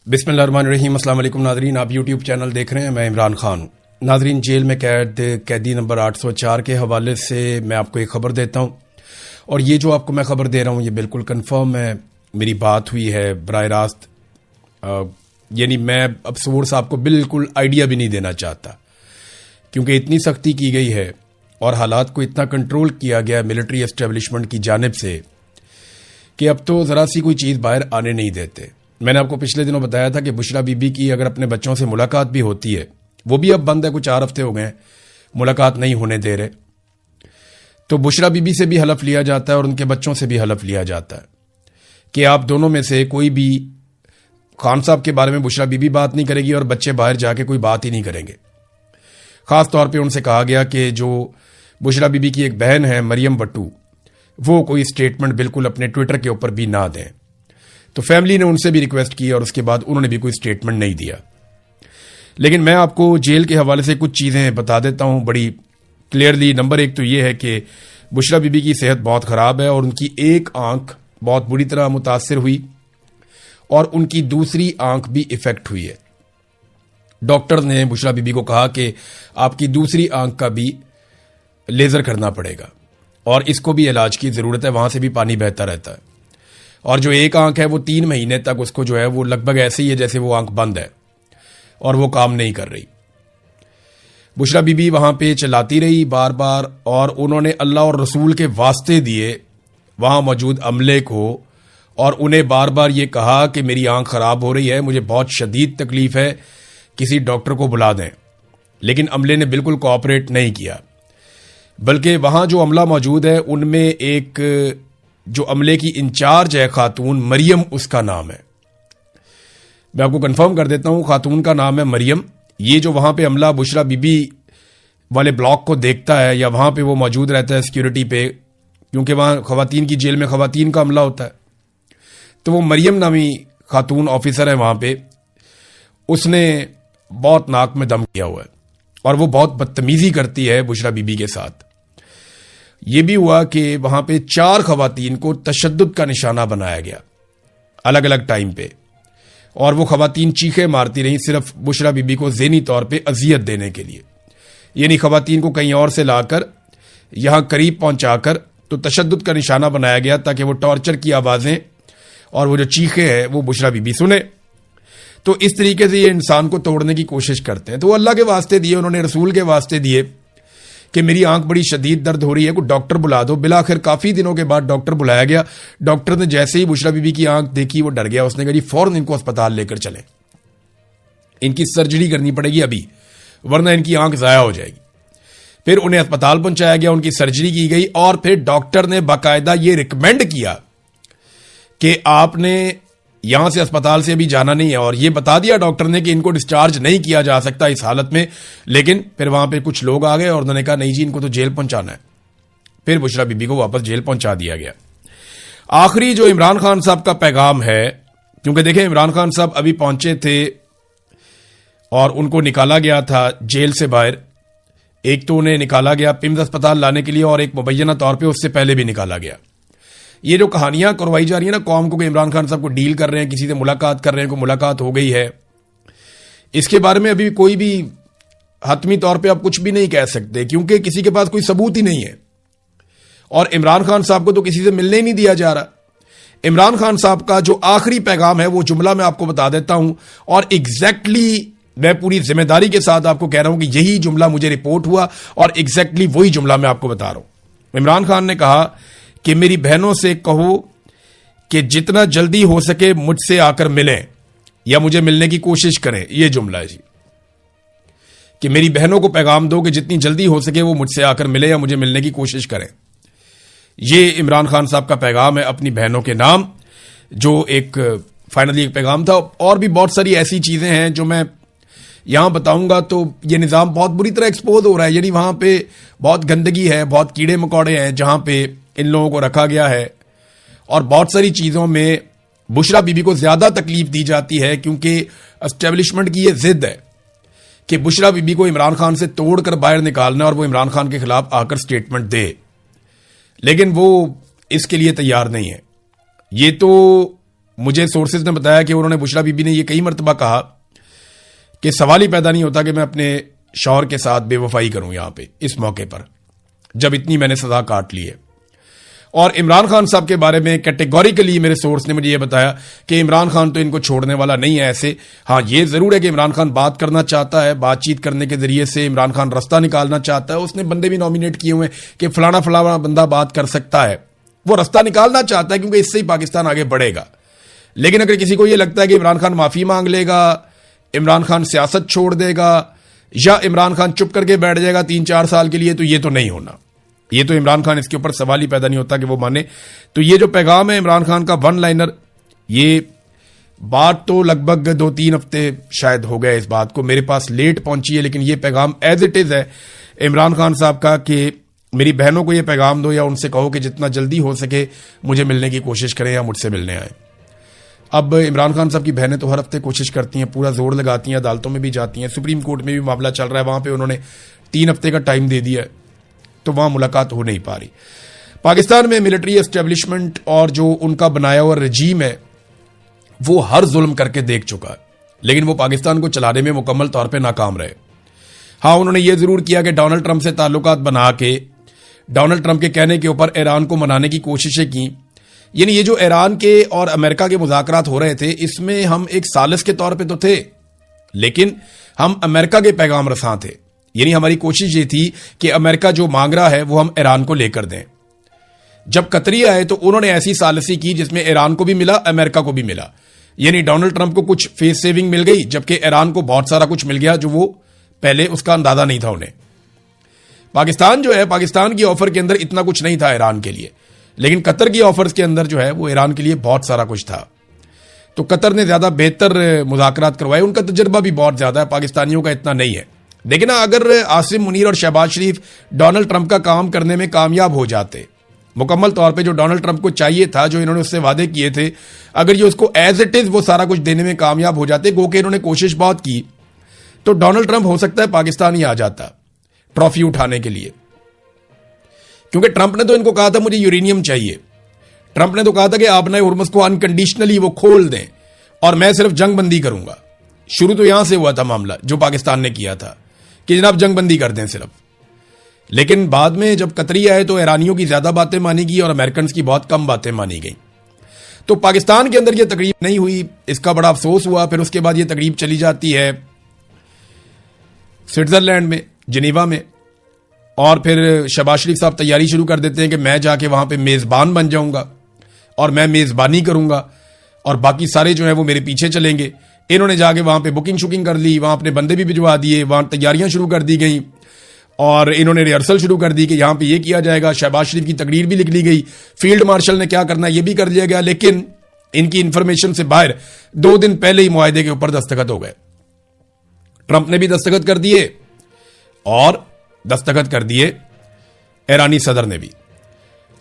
बिस्मिल्लाहिर्रहमानिर्रहीम। अस्सलाम वालेकुम नाजरीन, आप यूट्यूब चैनल देख रहे हैं, मैं इमरान खान हूँ। नाजरीन, जेल में कैदी नंबर 804 के हवाले से मैं आपको एक खबर देता हूँ, और ये जो आपको मैं खबर दे रहा हूँ ये बिल्कुल कंफर्म है, मेरी बात हुई है बराह रास्त। यानी मैं अब सूर साहब को बिल्कुल आइडिया भी नहीं देना चाहता, क्योंकि इतनी सख्ती की गई है और हालात को इतना कंट्रोल किया गया मिलिट्री एस्टेब्लिशमेंट की जानिब से कि अब तो ज़रा सी कोई चीज़ बाहर आने नहीं देते। मैंने आपको पिछले दिनों बताया था कि बुशरा बीबी की अगर अपने बच्चों से मुलाकात भी होती है, वो भी अब बंद है, कुछ 4 हफ्ते हो गए मुलाकात नहीं होने दे रहे, तो बुशरा बीबी से भी हलफ लिया जाता है और उनके बच्चों से भी हलफ लिया जाता है कि आप दोनों में से कोई भी खान साहब के बारे में बुशरा बीबी बात नहीं करेगी और बच्चे बाहर जाके कोई बात ही नहीं करेंगे। खास तौर पे उनसे कहा गया कि जो बुशरा बीबी की एक बहन है मरियम बट्टू, वो कोई स्टेटमेंट बिल्कुल अपने ट्विटर के ऊपर भी ना दें। तो फैमिली ने उनसे भी रिक्वेस्ट की और उसके बाद उन्होंने भी कोई स्टेटमेंट नहीं दिया। लेकिन मैं आपको जेल के हवाले से कुछ चीज़ें बता देता हूं बड़ी क्लियरली। नंबर 1 तो ये है कि बुशरा बीबी की सेहत बहुत ख़राब है और उनकी एक आंख बहुत बुरी तरह मुतासर हुई और उनकी दूसरी आंख भी इफेक्ट हुई है। डॉक्टर ने बुशरा बीबी को कहा कि आपकी दूसरी आंख का भी लेज़र करना पड़ेगा और इसको भी इलाज की ज़रूरत है, वहां से भी पानी बहता रहता है। और जो एक आंख है वो 3 महीने तक उसको जो है वो लगभग ऐसे ही है जैसे वो आंख बंद है और वो काम नहीं कर रही। बुशरा बीबी वहां पे चलाती रही बार बार, और उन्होंने अल्लाह और रसूल के वास्ते दिए वहां मौजूद अमले को और उन्हें बार बार ये कहा कि मेरी आंख खराब हो रही है, मुझे बहुत शदीद तकलीफ है, किसी डॉक्टर को बुला दें। लेकिन अमले ने बिल्कुल कोऑपरेट नहीं किया, बल्कि वहां जो अमला मौजूद है उनमें एक जो अमले की इंचार्ज है खातून, मरियम उसका नाम है। मैं आपको कंफर्म कर देता हूं, खातून का नाम है मरियम। ये जो वहां पे अमला बुशरा बीबी वाले ब्लॉक को देखता है या वहां पे वो मौजूद रहता है सिक्योरिटी पे, क्योंकि वहां खवातीन की जेल में खवातीन का अमला होता है, तो वो मरियम नामी खातून ऑफिसर है वहां पे, उसने बहुत नाक में दम किया हुआ है और वो बहुत बदतमीजी करती है बुशरा बीबी के साथ। ये भी हुआ कि वहां पे 4 खवातीन को तशद्दुद का निशाना बनाया गया अलग अलग टाइम पे, और वो खवातीन चीखे मारती रही सिर्फ बुशरा बीबी को ज़हनी तौर पे अजियत देने के लिए। यानी खवातीन को कहीं और से लाकर यहां करीब पहुंचाकर तो तशद्दुद का निशाना बनाया गया ताकि वो टॉर्चर की आवाजें और वो जो चीखे हैं वो बुशरा बीबी सुने। तो इस तरीके से ये इंसान को तोड़ने की कोशिश करते हैं। तो वो अल्लाह के वास्ते दिए, उन्होंने रसूल के वास्ते दिए कि मेरी आंख बड़ी शदीद दर्द हो रही है, कोई डॉक्टर बुला दो। बिलाखिर काफी दिनों के बाद डॉक्टर बुलाया गया। डॉक्टर ने जैसे ही बुशरा बीबी की आंख देखी वो डर गया, उसने कहा जी फौरन इनको अस्पताल लेकर चले, इनकी सर्जरी करनी पड़ेगी अभी, वरना इनकी आंख जाया हो जाएगी। फिर उन्हें अस्पताल पहुंचाया गया, उनकी सर्जरी की गई और फिर डॉक्टर ने बाकायदा ये रिकमेंड किया कि आपने यहां से अस्पताल से अभी जाना नहीं है, और ये बता दिया डॉक्टर ने कि इनको डिस्चार्ज नहीं किया जा सकता इस हालत में। लेकिन फिर वहां पे कुछ लोग आ गए और उन्होंने कहा नहीं जी इनको तो जेल पहुंचाना है। फिर बुशरा बीबी को वापस जेल पहुंचा दिया गया। आखिरी जो इमरान खान साहब का पैगाम है, क्योंकि देखें इमरान खान साहब अभी पहुंचे थे और उनको निकाला गया था जेल से बाहर। एक तो उन्हें निकाला गया पिम्स अस्पताल लाने के लिए और एक मुबैना तौर पर उससे पहले भी निकाला गया। ये जो कहानियां करवाई जा रही है ना कौम को कि इमरान खान साहब को डील कर रहे हैं, किसी से मुलाकात कर रहे हैं, को मुलाकात हो गई है, इसके बारे में अभी कोई भी हतमी तौर पे आप कुछ भी नहीं कह सकते, क्योंकि किसी के पास कोई सबूत ही नहीं है। और इमरान खान साहब को तो किसी से मिलने ही नहीं दिया जा रहा। इमरान खान साहब का जो आखिरी पैगाम है वो जुमला मैं आपको बता देता हूं, और एग्जैक्टली मैं पूरी जिम्मेदारी के साथ आपको कह रहा हूं कि यही जुमला मुझे रिपोर्ट हुआ और एग्जैक्टली वही जुमला मैं आपको बता रहा हूं। इमरान खान ने कहा कि मेरी बहनों से कहो कि जितना जल्दी हो सके मुझसे आकर मिलें या मुझे मिलने की कोशिश करें। यह जुमला है जी, कि मेरी बहनों को पैगाम दो कि जितनी जल्दी हो सके वो मुझसे आकर मिले या मुझे मिलने की कोशिश करें। यह इमरान खान साहब का पैगाम है अपनी बहनों के नाम, जो एक फाइनली एक पैगाम था। और भी बहुत सारी ऐसी चीजें हैं जो मैं यहां बताऊंगा तो यह निजाम बहुत बुरी तरह एक्सपोज हो रहा है। यानी वहां पे बहुत गंदगी है, बहुत कीड़े मकोड़े हैं जहां पे इन लोगों को रखा गया है, और बहुत सारी चीजों में बुशरा बीबी को ज्यादा तकलीफ दी जाती है, क्योंकि एस्टेब्लिशमेंट की यह जिद है कि बुशरा बीबी को इमरान खान से तोड़कर बाहर निकालना और वो इमरान खान के खिलाफ आकर स्टेटमेंट दे, लेकिन वो इसके लिए तैयार नहीं है। ये तो मुझे सोर्सेज ने बताया कि उन्होंने बुशरा बीबी ने यह कई मरतबा कहा कि सवाल ही पैदा नहीं होता कि मैं अपने शौहर के साथ बेवफाई करूं यहां पे इस मौके पर, जब इतनी मैंने सजा काट ली है। और इमरान खान साहब के बारे में कैटेगोरिकली मेरे सोर्स ने मुझे यह बताया कि इमरान खान तो इनको छोड़ने वाला नहीं है ऐसे। हाँ, ये जरूर है कि इमरान खान बात करना चाहता है, बातचीत करने के जरिए से इमरान खान रास्ता निकालना चाहता है। उसने बंदे भी नॉमिनेट किए हुए हैं कि फलाना फलाना बंदा बात कर सकता है, वो रास्ता निकालना चाहता है क्योंकि इससे ही पाकिस्तान आगे बढ़ेगा। लेकिन अगर किसी को यह लगता है कि इमरान खान माफी मांग लेगा, इमरान खान सियासत छोड़ देगा या इमरान खान चुप करके बैठ जाएगा 3-4 साल के लिए, तो ये तो नहीं होना। ये तो इमरान खान, इसके ऊपर सवाल ही पैदा नहीं होता कि वो माने। तो ये जो पैगाम है इमरान खान का वन लाइनर, ये बात तो लगभग 2-3 हफ्ते शायद हो गए इस बात को, मेरे पास लेट पहुंची है, लेकिन ये पैगाम एज इट इज है इमरान खान साहब का कि मेरी बहनों को ये पैगाम दो या उनसे कहो कि जितना जल्दी हो सके मुझे मिलने की कोशिश करें या मुझसे मिलने आए। अब इमरान खान साहब की बहनें तो हर हफ्ते कोशिश करती हैं, पूरा जोर लगाती हैं, अदालतों में भी जाती हैं, सुप्रीम कोर्ट में भी मामला चल रहा है, वहां पे उन्होंने 3 हफ्ते का टाइम दे दिया है, तो वहां मुलाकात हो नहीं पा रही। पाकिस्तान में मिलिट्री एस्टेब्लिशमेंट और जो उनका बनाया हुआ रजीम है वो हर जुल्म करके देख चुका है, लेकिन वो पाकिस्तान को चलाने में मुकम्मल तौर पे नाकाम रहे। हाँ, उन्होंने ये जरूर किया कि डोनाल्ड ट्रंप से ताल्लुकात बना के डोनाल्ड ट्रंप के कहने के ऊपर ईरान को मनाने की कोशिशें की। यानी ये जो ईरान के और अमेरिका के मुज़ाकरात हो रहे थे, इसमें हम एक सालिस के तौर पे तो थे, लेकिन हम अमेरिका के पैगाम रसां थे। यानी हमारी कोशिश ये थी कि अमेरिका जो मांग रहा है वो हम ईरान को लेकर दें। जब कतरी आए तो उन्होंने ऐसी सालिसी की जिसमें ईरान को भी मिला, अमेरिका को भी मिला। यानी डोनाल्ड ट्रंप को कुछ फेस सेविंग मिल गई, जबकि ईरान को बहुत सारा कुछ मिल गया जो वो पहले उसका अंदाजा नहीं था उन्हें। पाकिस्तान जो है, पाकिस्तान की ऑफर के अंदर इतना कुछ नहीं था ईरान के लिए, लेकिन कतर की ऑफर्स के अंदर जो है वो ईरान के लिए बहुत सारा कुछ था। तो कतर ने ज्यादा बेहतर मुज़ाकरात करवाए, उनका तजर्बा भी बहुत ज्यादा है, पाकिस्तानियों का इतना नहीं है। देखिए ना, अगर आसिम मुनीर और शहबाज शरीफ डोनाल्ड ट्रंप का काम करने में कामयाब हो जाते, मुकम्मल तौर पे जो डोनाल्ड ट्रंप को चाहिए था, जो इन्होंने उससे वादे किए थे, अगर ये उसको एज इट इज वो सारा कुछ देने में कामयाब हो जाते, गो के इन्होंने कोशिश बहुत की, तो डोनाल्ड ट्रंप हो सकता है पाकिस्तान ही आ जाता ट्रॉफी उठाने के लिए। क्योंकि ट्रंप ने तो इनको कहा था मुझे यूरेनियम चाहिए, ट्रंप ने तो कहा था कि आप नए हुर्मुज़ को अनकंडीशनली वो खोल दें और मैं सिर्फ जंगबंदी करूंगा। शुरू तो यहां से हुआ था मामला, जो पाकिस्तान ने किया था कि जनाब जंगबंदी कर दें सिर्फ। लेकिन बाद में जब कतरी आए तो ईरानियों की ज्यादा बातें मानी गई और अमेरिकन की बहुत कम बातें मानी गई। तो पाकिस्तान के अंदर यह तकरीब नहीं हुई, इसका बड़ा अफसोस हुआ। फिर उसके बाद यह तकरीब चली जाती है स्विट्जरलैंड में, जिनीवा में, और फिर शहबाज शरीफ साहब तैयारी शुरू कर देते हैं कि मैं जाके वहां पे मेजबान बन जाऊंगा और मैं मेजबानी करूंगा और बाकी सारे जो है वो मेरे पीछे चलेंगे। इन्होंने जाके वहां पे बुकिंग शुकिंग कर ली, वहां अपने बंदे भी भिजवा दिए, वहां तैयारियां शुरू कर दी गई और इन्होंने रिहर्सल शुरू कर दी कि यहां पे ये किया जाएगा। शहबाज शरीफ की तकरीर भी लिख ली गई, फील्ड मार्शल ने क्या करना है ये भी कर लिया गया। लेकिन इनकी इंफॉर्मेशन से बाहर 2 दिन पहले ही मुआहदे के ऊपर दस्तखत हो गए। ट्रंप ने भी दस्तखत कर दिए और दस्तखत कर दिए ईरानी सदर ने भी,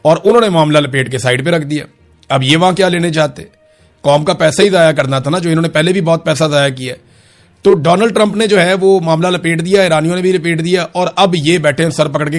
और उन्होंने मामला लपेट के साइड पे रख दिया। अब ये वहां क्या लेने जाते, कौम का पैसा ही जाया करना था ना, जो इन्होंने पहले भी बहुत पैसा जाया किया। तो डोनाल्ड ट्रंप ने जो है वो मामला लपेट दिया, ईरानियों ने भी लपेट दिया, और अब ये बैठे हैं सर पकड़ के